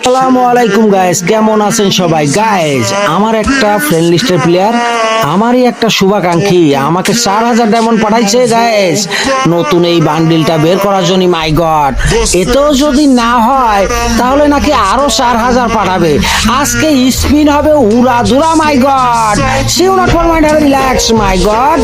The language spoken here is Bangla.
আসসালামু আলাইকুম গাইস, কেমন আছেন সবাই? গাইস, আমার একটা ফ্রেন্ড লিস্টের প্লেয়ার, আমারই একটা শুভাকাঙ্ক্ষী আমাকে 4000 ডায়মন্ড পাঠাইছে গাইস নতুন এই বান্ডিলটা বের করার জন্য। মাই গড, এতেও যদি না হয় তাহলে নাকি আরো 4000 পাঠাবে। আজকে স্পিন হবে উড়া দুরা। My god, see not for mind, relax. My god,